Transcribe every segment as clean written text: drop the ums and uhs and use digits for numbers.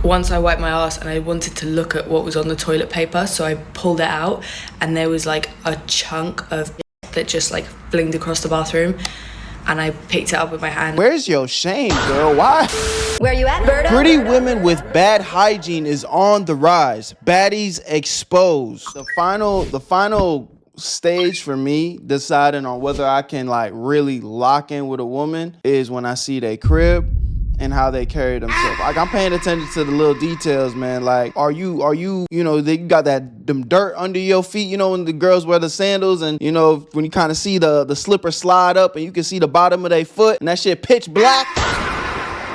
Once I wiped my ass and I wanted to look at what was on the toilet paper, so I pulled it out and there was like a chunk of that just like flinged across the bathroom, and I picked it up with my hand. Where's your shame, girl? Why? Where you at, Berto? Pretty women with bad hygiene is on the rise. Baddies exposed. The final stage for me deciding on whether I can like really lock in with a woman is when I see their crib and how they carry themselves. Like, I'm paying attention to the little details, man. Like, are you know, they got them dirt under your feet, you know, when the girls wear the sandals, and you know, when you kind of see the slipper slide up and you can see the bottom of their foot and that shit pitch black.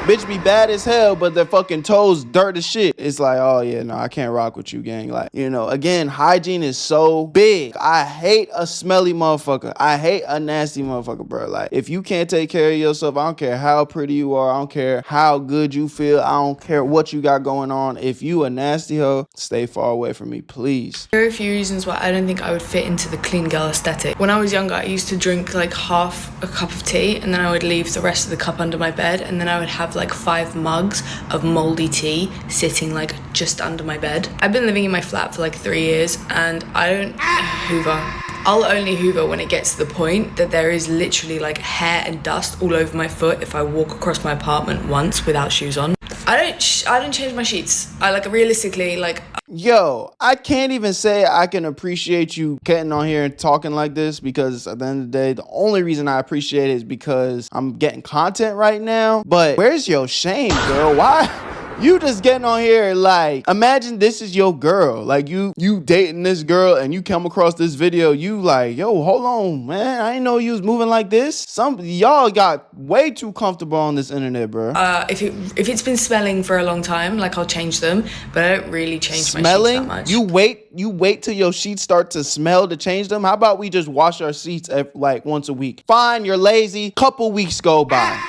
Bitch be bad as hell, but their fucking toes dirt as shit. It's like, oh yeah, no, I can't rock with you, gang. Like, you know, again, hygiene is so big. I hate a smelly motherfucker. I hate a nasty motherfucker, bro. Like, if you can't take care of yourself, I don't care how pretty you are. I don't care how good you feel. I don't care what you got going on. If you a nasty hoe, stay far away from me, please. There are a few reasons why I don't think I would fit into the clean girl aesthetic. When I was younger, I used to drink like half a cup of tea and then I would leave the rest of the cup under my bed, and then I would have like 5 mugs of moldy tea sitting like just under my bed. I've been living in my flat for like 3 years and I don't hoover. I'll only hoover when it gets to the point that there is literally like hair and dust all over my foot if I walk across my apartment once without shoes on. I don't change my sheets. I like, realistically, like, yo, I can't even say I can appreciate you getting on here and talking like this, because at the end of the day, the only reason I appreciate it is because I'm getting content right now. But where's your shame, girl? Why? You just getting on here, like, imagine this is your girl. Like, you dating this girl and you come across this video, you like, yo, hold on, man. I didn't know you was moving like this. Some y'all got way too comfortable on this internet, bro. If it's been smelling for a long time, like, I'll change them, but I don't really change my sheets that much. You wait till your sheets start to smell to change them? How about we just wash our sheets like once a week? Fine, you're lazy. Couple weeks go by.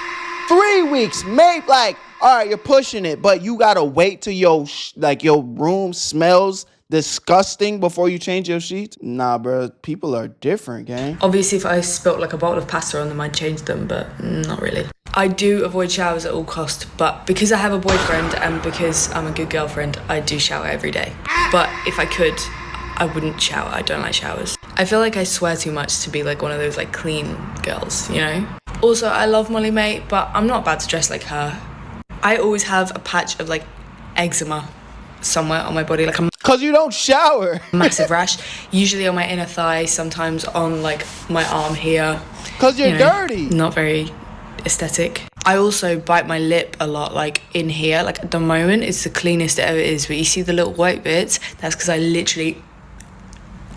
3 weeks, maybe, like, all right, you're pushing it, but you gotta wait till your room smells disgusting before you change your sheets? Nah, bro, people are different, gang. Obviously, if I spilt like a bottle of pasta on them, I'd change them, but not really. I do avoid showers at all costs, but because I have a boyfriend and because I'm a good girlfriend, I do shower every day. But if I could, I wouldn't shower. I don't like showers. I feel like I swear too much to be like one of those like clean girls, you know? Also, I love Molly Mate, but I'm not about to dress like her. I always have a patch of like eczema somewhere on my body, like a cause you don't shower. massive rash, usually on my inner thigh, sometimes on like my arm here. Cause you're dirty. Not very aesthetic. I also bite my lip a lot, like in here. Like at the moment, it's the cleanest it ever is, but you see the little white bits? That's because I literally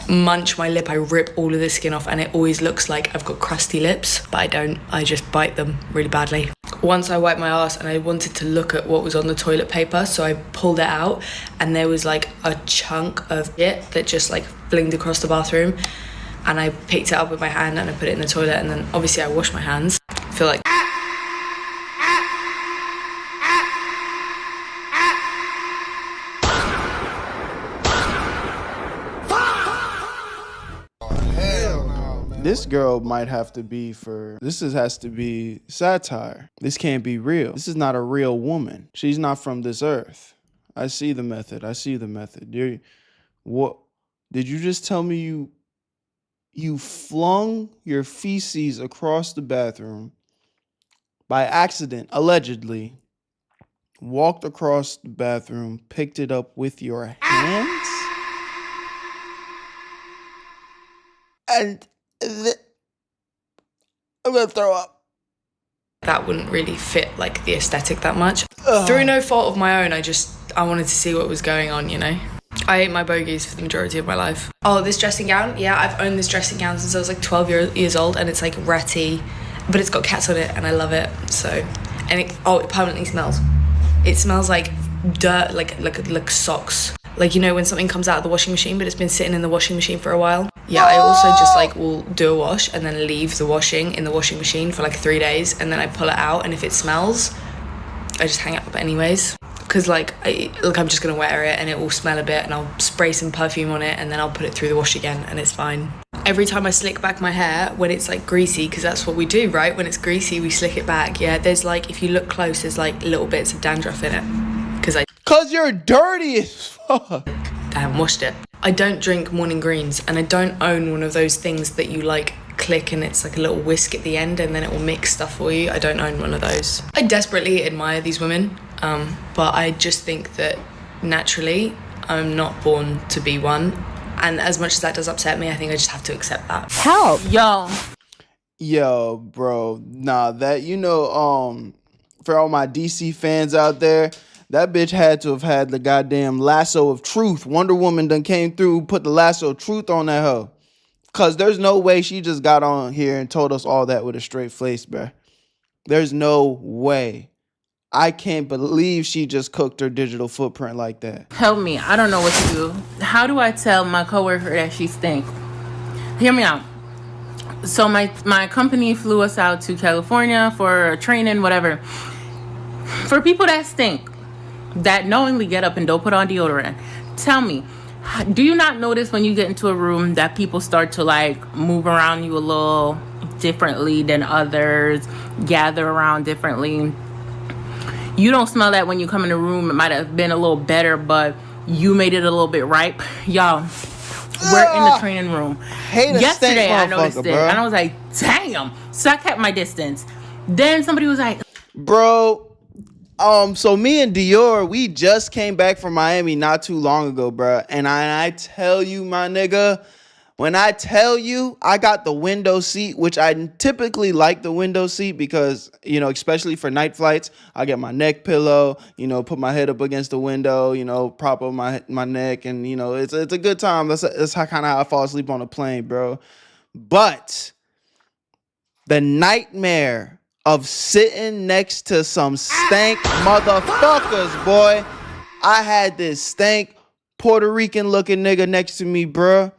munch my lip. I rip all of the skin off and it always looks like I've got crusty lips, but I don't. I just bite them really badly. Once I wiped my ass and I wanted to look at what was on the toilet paper, so I pulled it out and there was like a chunk of it that just like flinged across the bathroom, and I picked it up with my hand and I put it in the toilet, and then obviously I washed my hands. I feel like this girl might have to be has to be satire. This can't be real. This is not a real woman. She's not from this earth. I see the method. What did you just tell me? You flung your feces across the bathroom by accident, allegedly, walked across the bathroom, picked it up with your hands, and I'm gonna throw up. that wouldn't really fit like the aesthetic that much. Through no fault of my own, I wanted to see what was going on, you know? I ate my bogies for the majority of my life. Oh, this dressing gown? Yeah, I've owned this dressing gown since I was like 12 years old, and it's like ratty, but it's got cats on it and I love it. So, and it permanently smells. It smells like dirt, like socks. Like, you know, when something comes out of the washing machine, but it's been sitting in the washing machine for a while. Yeah, I also just like will do a wash and then leave the washing in the washing machine for like 3 days, and then I pull it out, and if it smells, I just hang it up anyways. Because like I'm just gonna wear it and it will smell a bit, and I'll spray some perfume on it and then I'll put it through the wash again and it's fine. Every time I slick back my hair when it's like greasy, because that's what we do, right? When it's greasy, we slick it back. Yeah, there's like, if you look close, there's like little bits of dandruff in it. Cause Cause you're dirty as fuck. I haven't washed it. I don't drink morning greens, and I don't own one of those things that you like click and it's like a little whisk at the end and then it will mix stuff for you. I don't own one of those. I desperately admire these women, but I just think that naturally I'm not born to be one. And as much as that does upset me, I think I just have to accept that. Help, Yo, bro. Nah, that, for all my DC fans out there, that bitch had to have had the goddamn lasso of truth. Wonder Woman done came through, put the lasso of truth on that hoe. Cause there's no way she just got on here and told us all that with a straight face, bruh. There's no way. I can't believe she just cooked her digital footprint like that. Help me. I don't know what to do. How do I tell my coworker that she stink? Hear me out. So my company flew us out to California for training, whatever. For people that stink, that knowingly get up and don't put on deodorant, tell me, do you not notice when you get into a room that people start to like move around you a little differently than others, gather around differently? You don't smell that when you come in the room. It might have been a little better, but you made it a little bit ripe. Y'all, we're in the training room. Yesterday I noticed it, and I was like, damn. So I kept my distance. Then somebody was like, bro, so me and Dior, we just came back from Miami not too long ago, bro. And I tell you, my nigga, when I tell you I got the window seat, which I typically like the window seat because, especially for night flights, I get my neck pillow, put my head up against the window, prop up my neck. And, it's a good time. That's how kind of how I fall asleep on a plane, bro. But the nightmare of sitting next to some stank motherfuckers, boy. I had this stank Puerto Rican looking nigga next to me, bruh.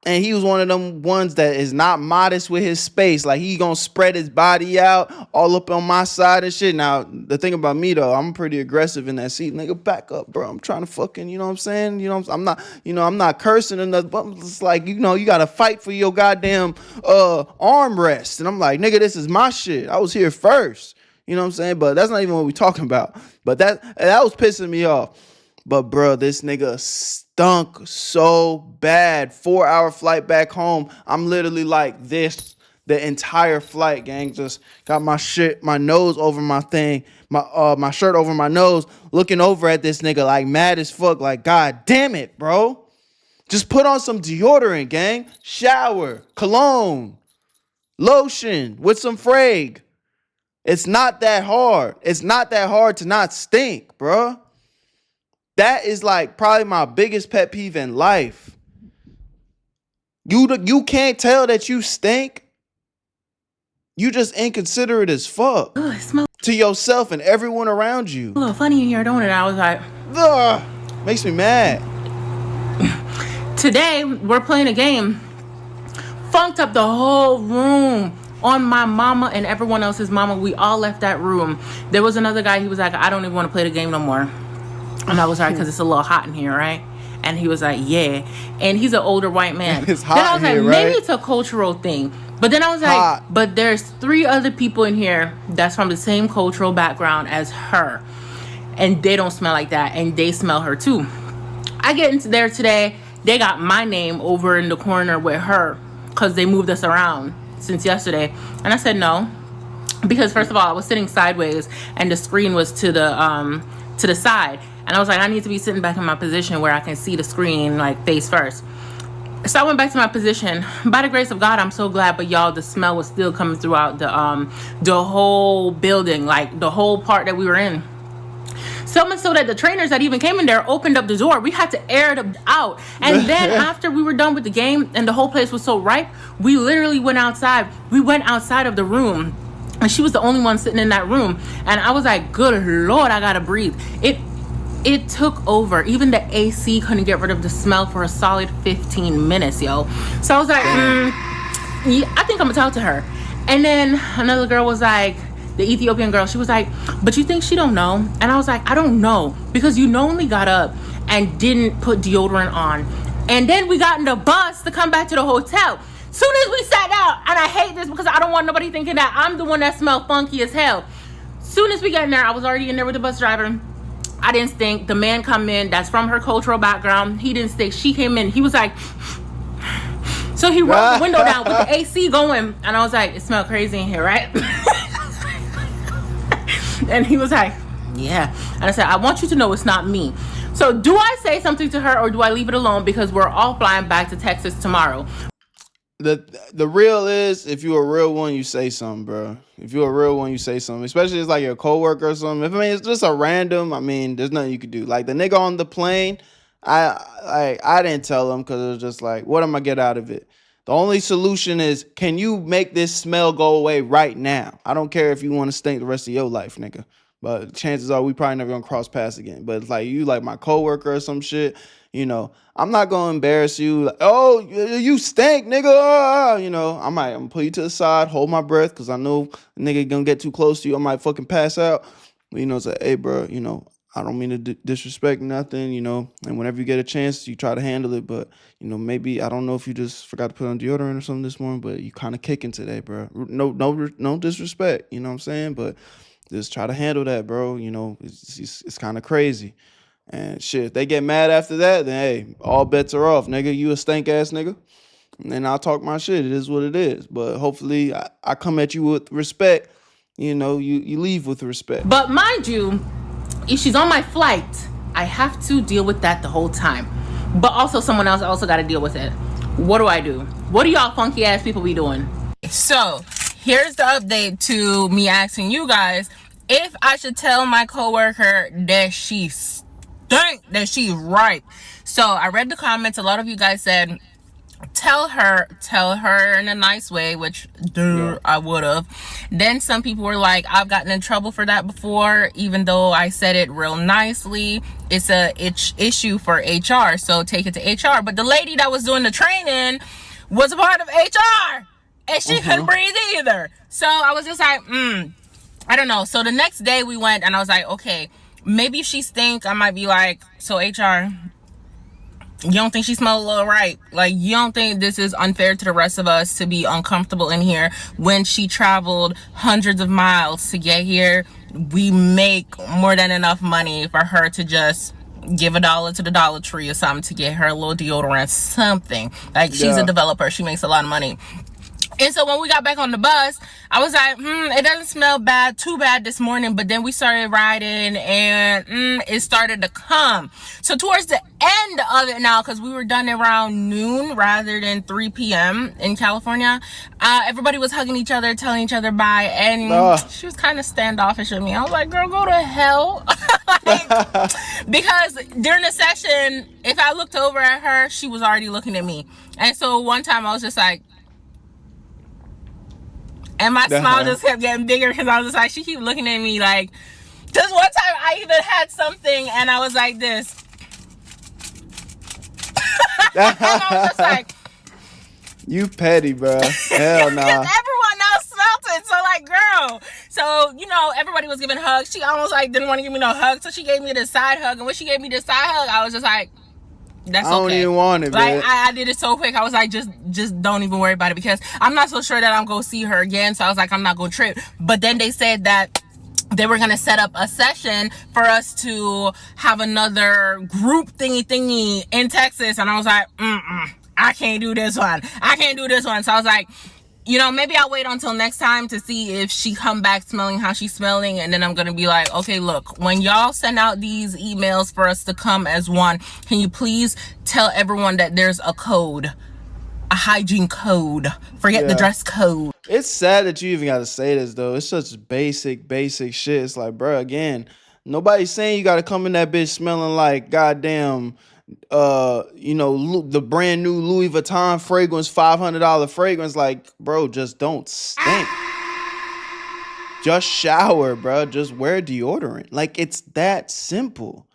And he was one of them ones that is not modest with his space. Like, he gonna spread his body out all up on my side and shit. Now, the thing about me, though, I'm pretty aggressive in that seat. Nigga, back up, bro. I'm trying to fucking, you know what I'm saying? I'm not, I'm not cursing or nothing, but it's like, you gotta fight for your goddamn armrest. And I'm like, nigga, this is my shit. I was here first. You know what I'm saying? But that's not even what we talking about. But that was pissing me off. But, bro, this nigga stunk so bad. 4-hour flight back home. I'm literally like this the entire flight, gang. Just got my nose over my thing, my shirt over my nose, looking over at this nigga like mad as fuck. Like, God damn it, bro. Just put on some deodorant, gang. Shower, cologne, lotion with some Frag. It's not that hard. It's not that hard to not stink, bro. That is like probably my biggest pet peeve in life. You can't tell that you stink. You just inconsiderate as fuck. Ugh, it smells to yourself and everyone around you. a little funny in here, don't it? I was like, ugh, makes me mad. Today we're playing a game. Funked up the whole room on my mama and everyone else's mama. We all left that room. There was another guy. He was like, I don't even want to play the game no more. And I was like, because it's a little hot in here, right? And he was like, yeah. And he's an older white man. It's hot then I was like, here, maybe right? It's a cultural thing. But then I was like, but there's 3 other people in here that's from the same cultural background as her. And they don't smell like that. And they smell her too. I get into there today. They got my name over in the corner with her because they moved us around since yesterday. And I said no. Because first of all, I was sitting sideways and the screen was to the side. And I was like, I need to be sitting back in my position where I can see the screen, like, face first. So I went back to my position. By the grace of God, I'm so glad. But y'all, the smell was still coming throughout the whole building, like the whole part that we were in. So much so that the trainers that even came in there opened up the door. We had to air it out. And then after we were done with the game and the whole place was so ripe, we literally went outside. We went outside of the room. And she was the only one sitting in that room. And I was like, good Lord, I gotta breathe. It took over. Even the AC couldn't get rid of the smell for a solid 15 minutes, yo. So I was like, yeah, I think I'm gonna talk to her. And then another girl was like, the Ethiopian girl, she was like, but you think she don't know? And I was like, I don't know. Because you only got up and didn't put deodorant on. And then we got in the bus to come back to the hotel. Soon as we sat down, and I hate this because I don't want nobody thinking that I'm the one that smelled funky as hell. Soon as we got in there, I was already in there with the bus driver. I didn't stink. The man come in that's from her cultural background. He didn't stink. She came in. He was like, so he rolled the window down with the AC going. And I was like, it smelled crazy in here, right? And he was like, yeah. And I said, I want you to know it's not me. So do I say something to her or do I leave it alone because we're all flying back to Texas tomorrow? The real is, if you're a real one, you say something, bro. If you're a real one, you say something. Especially if it's like your coworker or something. If it's just a random, there's nothing you could do. Like the nigga on the plane, I didn't tell him because it was just like, what am I get out of it? The only solution is, can you make this smell go away right now? I don't care if you want to stink the rest of your life, nigga. But chances are we probably never gonna cross paths again. But it's like you like my coworker or some shit, I'm not gonna embarrass you. Like, oh, you stink, nigga. I'm gonna pull you to the side, hold my breath, because I know a nigga gonna get too close to you. I might fucking pass out. But, say, hey, bro, I don't mean to disrespect nothing, and whenever you get a chance, you try to handle it. But, maybe, I don't know if you just forgot to put on deodorant or something this morning, but you kind of kicking today, bro. No disrespect, you know what I'm saying? But just try to handle that, bro. It's kind of crazy. And shit, if they get mad after that, then hey, all bets are off, nigga. You a stank ass nigga. And then I'll talk my shit. It is what it is. But hopefully I come at you with respect. You leave with respect. But mind you, if she's on my flight, I have to deal with that the whole time. But also someone else also got to deal with it. What do I do? What do y'all funky ass people be doing? So here's the update to me asking you guys if I should tell my coworker that she stink, that she's right. So I read the comments. A lot of you guys said tell her in a nice way, which I would have. Then some people were like, I've gotten in trouble for that before, even though I said it real nicely. It's a issue for HR, so take it to HR. But the lady that was doing the training was a part of HR, and she couldn't breathe either. So I was just like, I don't know. So the next day we went, and I was like, okay, maybe if she stink, I might be like, so HR, you don't think she smelled a little right? Like, you don't think this is unfair to the rest of us to be uncomfortable in here when she traveled hundreds of miles to get here? We make more than enough money for her to just give $1 to the Dollar Tree or something to get her a little deodorant, something. Like, she's a developer. She makes a lot of money. And so when we got back on the bus, I was like, it doesn't smell too bad this morning. But then we started riding and it started to come. So towards the end of it now, because we were done around noon rather than 3 p.m. in California, everybody was hugging each other, telling each other bye. And she was kind of standoffish with me. I was like, girl, go to hell. Because during the session, if I looked over at her, she was already looking at me. And so one time I was just like, and my smile just kept getting bigger because I was just like, she keep looking at me like, just one time I even had something and I was like this. And I was just like, you petty, bro. Hell no. Nah. Everyone else smelled it. So like, girl. So, everybody was giving hugs. She almost like didn't want to give me no hug. So she gave me the side hug. And when she gave me the side hug, I was just like, that's okay. I don't even want it, like, I did it so quick. I was like, just don't even worry about it because I'm not so sure that I'm gonna see her again. So I was like, I'm not gonna trip. But then they said that they were gonna set up a session for us to have another group thingy in Texas, and I was like, I can't do this one. So I was like, maybe I'll wait until next time to see if she come back smelling how she's smelling. And then I'm going to be like, okay, look, when y'all send out these emails for us to come as one, can you please tell everyone that there's a code, a hygiene code, forget the dress code. It's sad that you even got to say this though. It's such basic shit. It's like, bro, again, nobody's saying you got to come in that bitch smelling like goddamn, the brand new Louis Vuitton fragrance, $500 fragrance. Like, bro, just don't stink. Just shower, bro. Just wear deodorant. Like, it's that simple.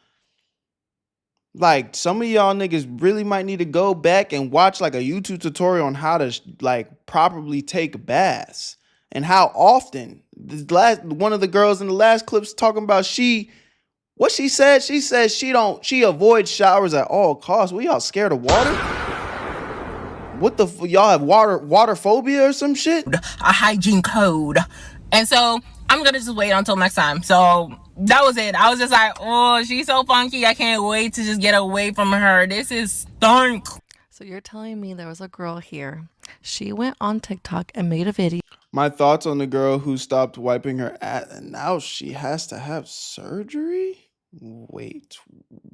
Like, some of y'all niggas really might need to go back and watch like a YouTube tutorial on how to like properly take baths and how often. One of the girls in the last clip's talking about what she said? She said she avoids showers at all costs. What, y'all scared of water? What the y'all have water phobia or some shit? A hygiene code. And so I'm gonna just wait until next time. So That was it. I was just like, oh, she's so funky. I can't wait to just get away from her. This is stunk. So you're telling me there was a girl here. She went on TikTok and made a video. My thoughts on the girl who stopped wiping her ass and now she has to have surgery? Wait,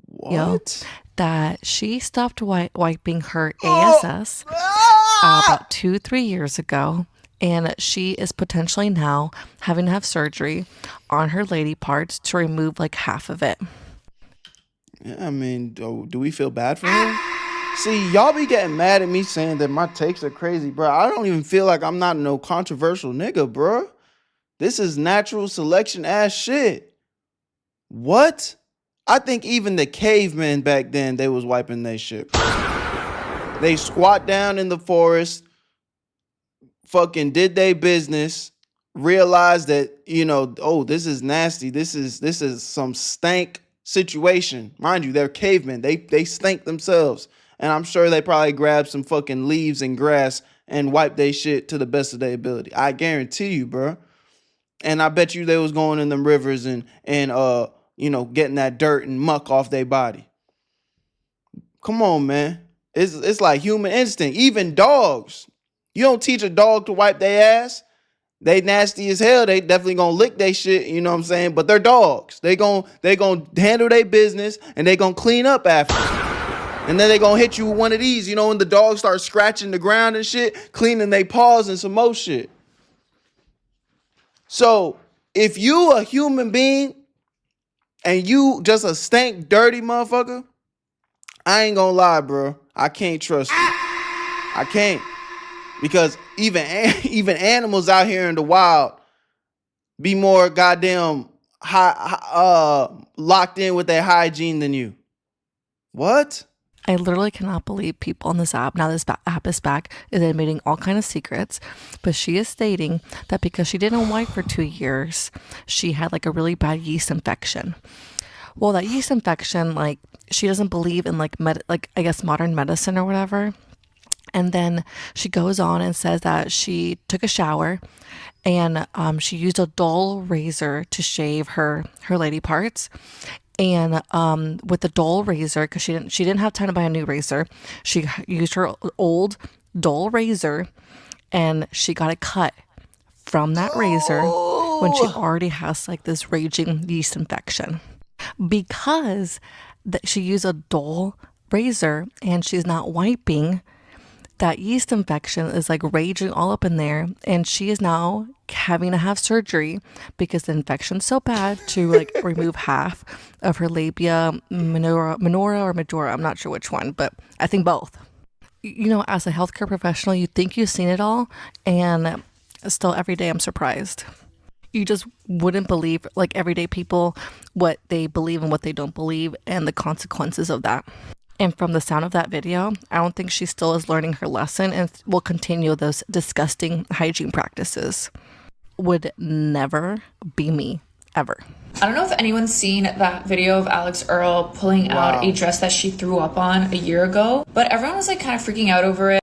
what? That she stopped wiping her ASS about 2-3 years ago. And she is potentially now having to have surgery on her lady parts to remove like half of it. Yeah, I mean, do we feel bad for her? See, y'all be getting mad at me saying that my takes are crazy, bro. I don't even feel like I'm not no controversial nigga, bro. This is natural selection ass shit. What? I think even the cavemen back then, they was wiping their shit. They squat down in the forest, fucking did their business, realized that, you know, oh, this is nasty. This is some stank situation. Mind you, they're cavemen. They stink themselves. And I'm sure they probably grabbed some fucking leaves and grass and wiped their shit to the best of their ability. I guarantee you, bro. And I bet you they was going in them rivers and you know, getting that dirt and muck off their body. Come on, man. It's like human instinct. Even dogs. You don't teach a dog to wipe their ass. They nasty as hell. They definitely gonna lick their shit, you know what I'm saying? But they're dogs. They gonna handle their business and they gonna clean up after. And then they gonna hit you with one of these, you know, when the dogs start scratching the ground and shit, cleaning their paws and some more shit. So if you a human being and you just a stank, dirty motherfucker, I ain't gonna lie, bro. I can't trust you. I can't. Because even animals out here in the wild be more goddamn locked in with their hygiene than you. What? I literally cannot believe people on this app, now this app is back, is admitting all kind of secrets. But she is stating that because she didn't wipe for 2 years, she had like a really bad yeast infection. Well, that yeast infection, like, she doesn't believe in like I guess modern medicine or whatever. And then she goes on and says that she took a shower and she used a dull razor to shave her lady parts. And with the dull razor, because she didn't have time to buy a new razor, she used her old dull razor and she got it cut from that razor when she already has like this raging yeast infection. Because she used a dull razor and she's not wiping, that yeast infection is like raging all up in there, and she is now having to have surgery because the infection's so bad to like remove half of her labia minora or majora. I'm not sure which one, but I think both. You know, as a healthcare professional, you think you've seen it all, and still every day I'm surprised. You just wouldn't believe, like, everyday people, what they believe and what they don't believe and the consequences of that. And from the sound of that video, I don't think she still is learning her lesson and will continue those disgusting hygiene practices. Would never be me, ever. I don't know if anyone's seen that video of Alex Earl pulling out a dress that she threw up on a year ago, but everyone was like kind of freaking out over it.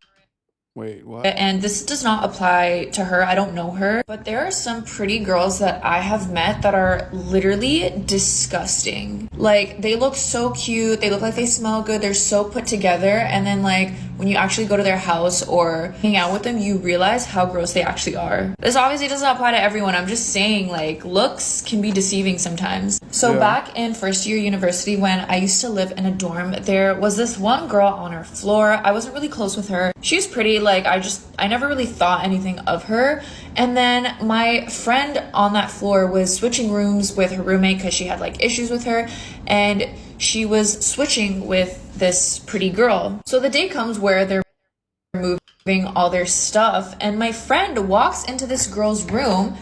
Wait, what? And this does not apply to her. I don't know her, but there are some pretty girls that I have met that are literally disgusting. Like, they look so cute. They look like they smell good. They're so put together. And then, like, when you actually go to their house or hang out with them, you realize how gross they actually are. This obviously doesn't apply to everyone. I'm just saying, like, looks can be deceiving sometimes. So back in first year university, when I used to live in a dorm, there was this one girl on our floor. I wasn't really close with her. She was pretty. Like, I never really thought anything of her. And then my friend on that floor was switching rooms with her roommate because she had like issues with her, and she was switching with this pretty girl. So the day comes where they're moving all their stuff, and my friend walks into this girl's room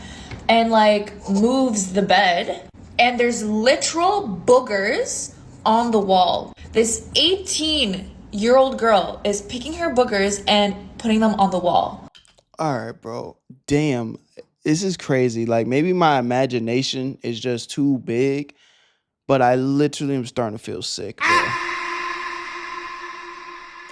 and like moves the bed, and there's literal boogers on the wall. This 18-year-old girl is picking her boogers and putting them on the wall. All right, bro. Damn. This is crazy. Like, maybe my imagination is just too big, but I literally am starting to feel sick, bro.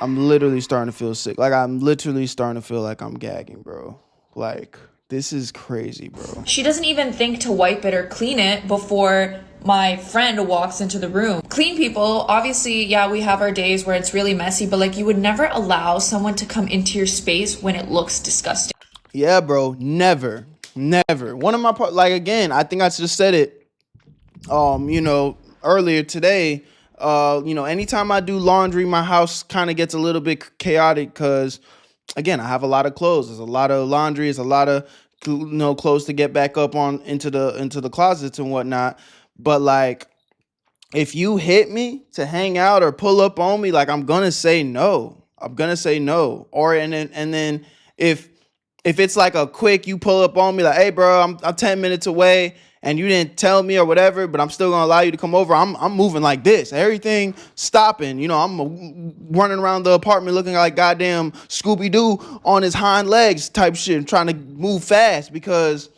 I'm literally starting to feel sick. Like, I'm literally starting to feel like I'm gagging, bro. Like, This is crazy, bro. She doesn't even think to wipe it or clean it before my friend walks into the room. Clean people, obviously, yeah, we have our days where it's really messy, but like you would never allow someone to come into your space when it looks disgusting. Yeah, bro. Never. One of my like, again, I think I just said it earlier today. Anytime I do laundry, my house kind of gets a little bit chaotic because, again, I have a lot of clothes. There's a lot of laundry. There's a lot of clothes to get back up on into the closets and whatnot. But like, if you hit me to hang out or pull up on me, like, I'm gonna say no. Or and then if it's like a quick, you pull up on me like, hey, bro, I'm 10 minutes away. And you didn't tell me or whatever, but I'm still gonna allow you to come over. I'm moving like this. Everything stopping. I'm running around the apartment looking like goddamn Scooby-Doo on his hind legs type shit, trying to move fast because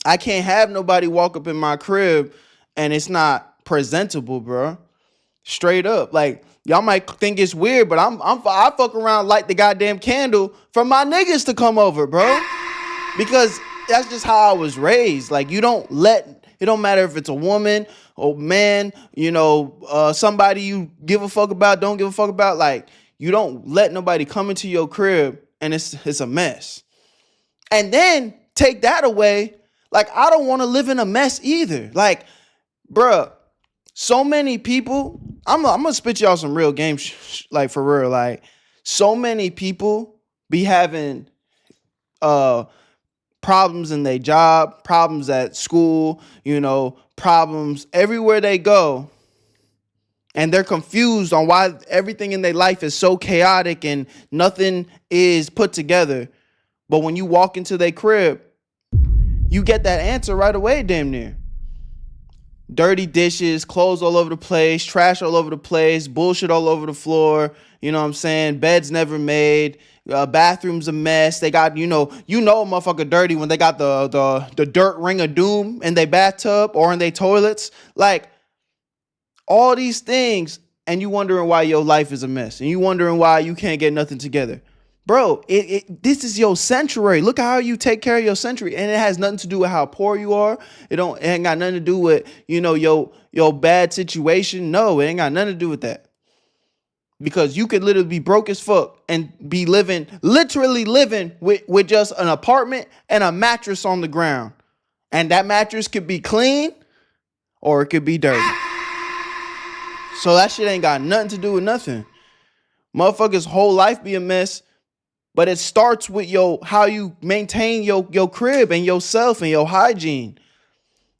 I can't have nobody walk up in my crib and it's not presentable, bro. Straight up. Like, y'all might think it's weird, but I fuck around like the goddamn candle for my niggas to come over, bro. Because that's just how I was raised. Like, it don't matter if it's a woman or man, somebody you give a fuck about, don't give a fuck about. Like, you don't let nobody come into your crib and it's a mess. And then take that away. Like, I don't want to live in a mess either. Like, bruh, so many people, I'm gonna spit y'all some real game, like, for real. Like, so many people be having, problems in their job, problems at school, problems everywhere they go. And they're confused on why everything in their life is so chaotic and nothing is put together. But when you walk into their crib, you get that answer right away, damn near. Dirty dishes, clothes all over the place, trash all over the place, bullshit all over the floor. You know what I'm saying? Beds never made. Bathroom's a mess. They got, a motherfucker dirty when they got the dirt ring of doom in their bathtub or in their toilets. Like, all these things, and you wondering why your life is a mess, and you wondering why you can't get nothing together. Bro, this is your sanctuary. Look how you take care of your sanctuary, and it has nothing to do with how poor you are. It ain't got nothing to do with, your bad situation. No, it ain't got nothing to do with that. Because you could literally be broke as fuck and be literally living with just an apartment and a mattress on the ground. And that mattress could be clean or it could be dirty. So that shit ain't got nothing to do with nothing. Motherfuckers' whole life be a mess. But it starts with how you maintain your crib and yourself and your hygiene.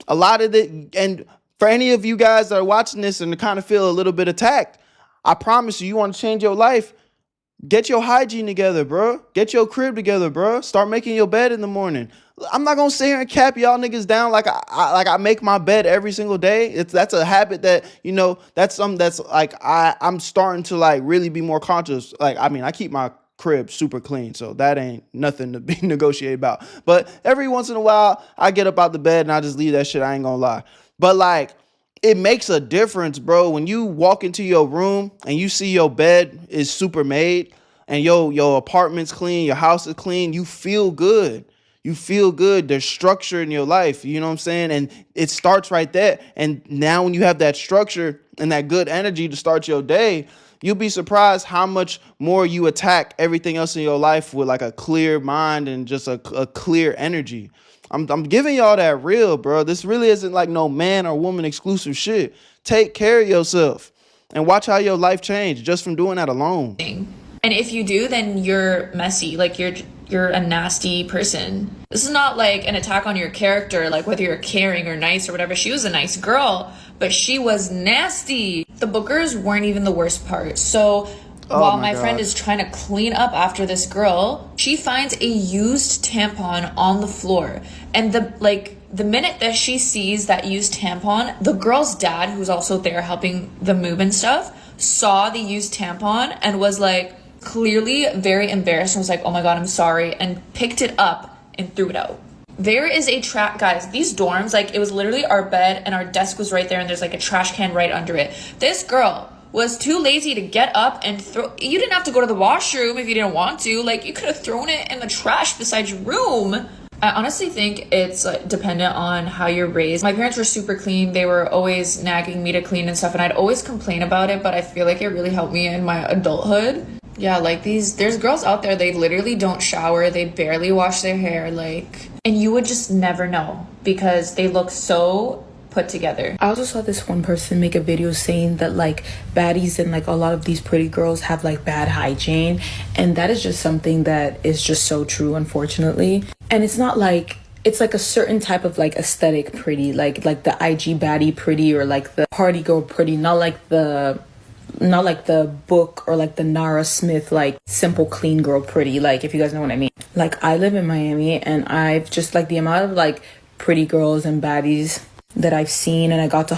A lot of and for any of you guys that are watching this and kind of feel a little bit attacked, I promise you want to change your life, get your hygiene together, bro. Get your crib together, bro. Start making your bed in the morning. I'm not going to sit here and cap y'all niggas down like I make my bed every single day. That's a habit that, that's something that's like I'm starting to like really be more conscious. Like, I mean, I keep my crib super clean, so that ain't nothing to be negotiated about. But every once in a while, I get up out the bed and I just leave that shit. I ain't gonna lie. But like, it makes a difference, bro. When you walk into your room and you see your bed is super made and your apartment's clean, your house is clean, you feel good. You feel good. There's structure in your life. You know what I'm saying? And it starts right there. And now when you have that structure and that good energy to start your day, you'll be surprised how much more you attack everything else in your life with like a clear mind and just a clear energy. I'm giving y'all that real, bro. This really isn't like no man or woman exclusive shit. Take care of yourself and watch how your life change just from doing that alone. And if you do, then you're messy. Like, you're a nasty person. This is not like an attack on your character, like whether you're caring or nice or whatever. She was a nice girl, but she was nasty. The boogers weren't even the worst part. So while my friend is trying to clean up after this girl, she finds a used tampon on the floor. And the minute that she sees that used tampon, the girl's dad, who's also there helping the move and stuff, saw the used tampon and was like clearly very embarrassed and was like, oh my God, I'm sorry, and picked it up and threw it out. There is a trash, guys, these dorms, like, it was literally our bed and our desk was right there and there's like a trash can right under it. This girl was too lazy to get up and throw. You didn't have to go to the washroom if you didn't want to. Like, you could have thrown it in the trash beside your room. I honestly think it's dependent on how you're raised. My parents were super clean. They were always nagging me to clean and stuff, and I'd always complain about it, but I feel like it really helped me in my adulthood. Yeah, like there's girls out there, they literally don't shower, they barely wash their hair, like, and you would just never know because they look so put together. I also saw this one person make a video saying that like baddies and like a lot of these pretty girls have like bad hygiene, and that is just something that is just so true, unfortunately. And it's not like, it's like a certain type of like aesthetic pretty, like the IG baddie pretty, or like the party girl pretty, not like the book or like the Nara Smith like simple clean girl pretty, like, if you guys know what I mean. Like, I live in Miami, and I've just like the amount of like pretty girls and baddies that I've seen and I got to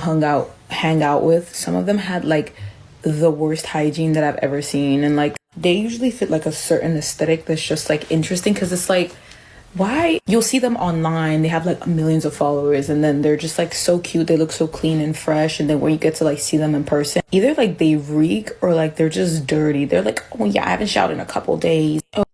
hang out with, some of them had like the worst hygiene that I've ever seen. And like, they usually fit like a certain aesthetic that's just like interesting, because it's like, why? You'll see them online, they have like millions of followers, and then they're just like so cute, they look so clean and fresh, and then when you get to like see them in person, either like they reek or like they're just dirty. They're like, oh yeah, I haven't showered in a couple days. Oh.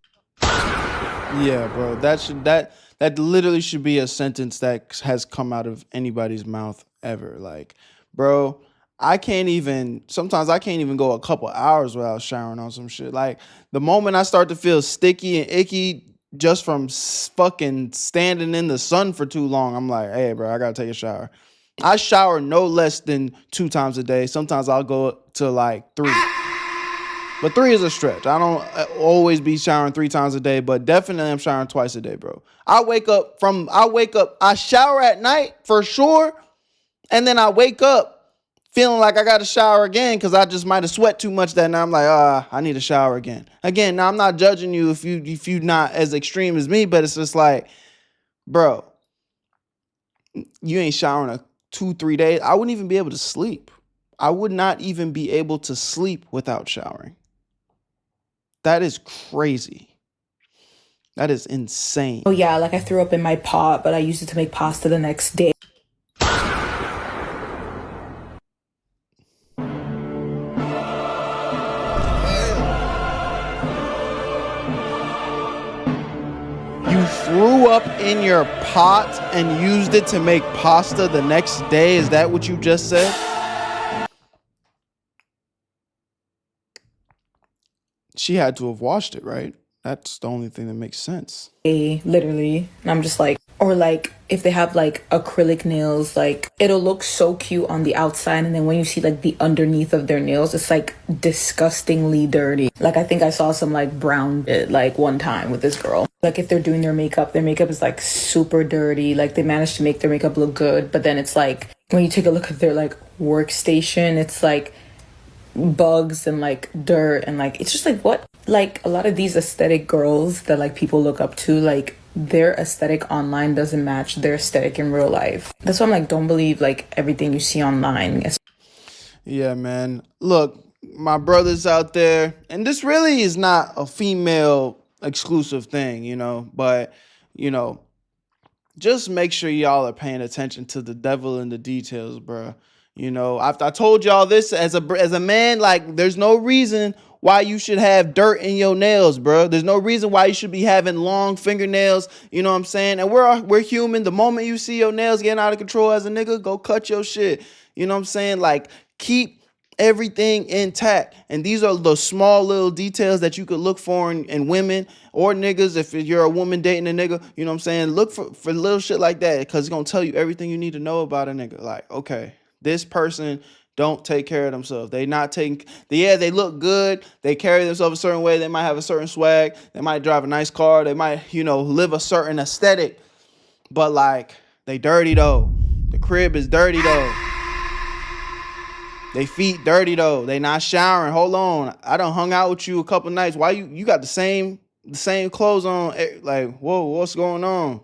Yeah, bro, that literally should be a sentence that has come out of anybody's mouth ever. Like, bro, sometimes I can't even go a couple hours without showering on some shit. Like, the moment I start to feel sticky and icky just from fucking standing in the sun for too long, I'm like, hey, bro, I gotta take a shower. I shower no less than 2 times a day. Sometimes I'll go to like 3. But 3 is a stretch. I don't always be showering 3 times a day, but definitely I'm showering twice a day, bro. I shower at night for sure, and then I wake up feeling like I got to shower again because I just might have sweat too much that night. I'm like, I need to shower again. Again, now I'm not judging you if you're not as extreme as me, but it's just like, bro, you ain't showering 2-3 days. I wouldn't even be able to sleep. I would not even be able to sleep without showering. That is crazy. That is insane. Oh yeah, like I threw up in my pot, but I used it to make pasta the next day. You threw up in your pot and used it to make pasta the next day? Is that what you just said? She had to have washed it, right? That's the only thing that makes sense. Literally. And I'm just like, or like if they have like acrylic nails, like it'll look so cute on the outside, and then when you see like the underneath of their nails, it's like disgustingly dirty. Like, I think I saw some like brown like one time with this girl. Like, if they're doing their makeup is like super dirty. Like, they managed to make their makeup look good, but then it's like when you take a look at their like workstation, it's like bugs and like dirt, and like it's just like, what? Like, a lot of these aesthetic girls that like people look up to, like their aesthetic online doesn't match their aesthetic in real life. That's why I'm like, don't believe like everything you see online. Yeah, man. Look, my brothers out there, and this really is not a female exclusive thing, but just make sure y'all are paying attention to the devil in the details, bro. I told y'all this as a man, like, there's no reason why you should have dirt in your nails, bro. There's no reason why you should be having long fingernails. You know what I'm saying? And we're human. The moment you see your nails getting out of control as a nigga, go cut your shit. You know what I'm saying? Like, keep everything intact. And these are the small little details that you could look for in women or niggas. If you're a woman dating a nigga, you know what I'm saying? Look for little shit like that, because it's going to tell you everything you need to know about a nigga. Like, okay, this person don't take care of themselves. They look good. They carry themselves a certain way. They might have a certain swag. They might drive a nice car. They might, live a certain aesthetic. But like, they dirty though. The crib is dirty though. They feet dirty though. They not showering. Hold on. I done hung out with you a couple nights. Why you got the same clothes on? Like, whoa, what's going on?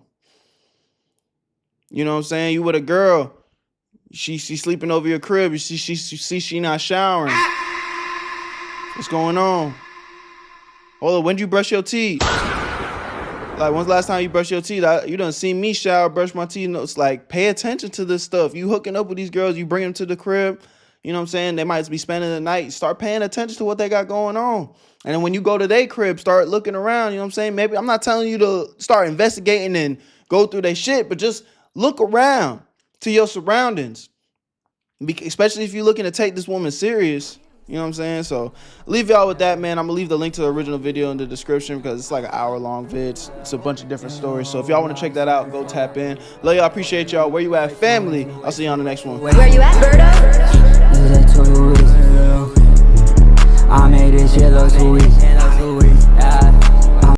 You know what I'm saying? You with a girl. She sleeping over your crib. You see she not showering. What's going on? Hold on, when did you brush your teeth? Like, when's the last time you brushed your teeth? You done seen me shower, brush my teeth. It's like, pay attention to this stuff. You hooking up with these girls, you bring them to the crib. You know what I'm saying? They might be spending the night. Start paying attention to what they got going on. And then when you go to their crib, start looking around. You know what I'm saying? Maybe I'm not telling you to start investigating and go through their shit, but just look around to your surroundings. Especially if you're looking to take this woman serious. You know what I'm saying? So leave y'all with that, man. I'm gonna leave the link to the original video in the description because it's like an hour-long vid. It's a bunch of different stories. So if y'all want to check that out, go tap in. Love y'all. Appreciate y'all. Where you at, family? I'll see you on the next one. Where you at, Berto?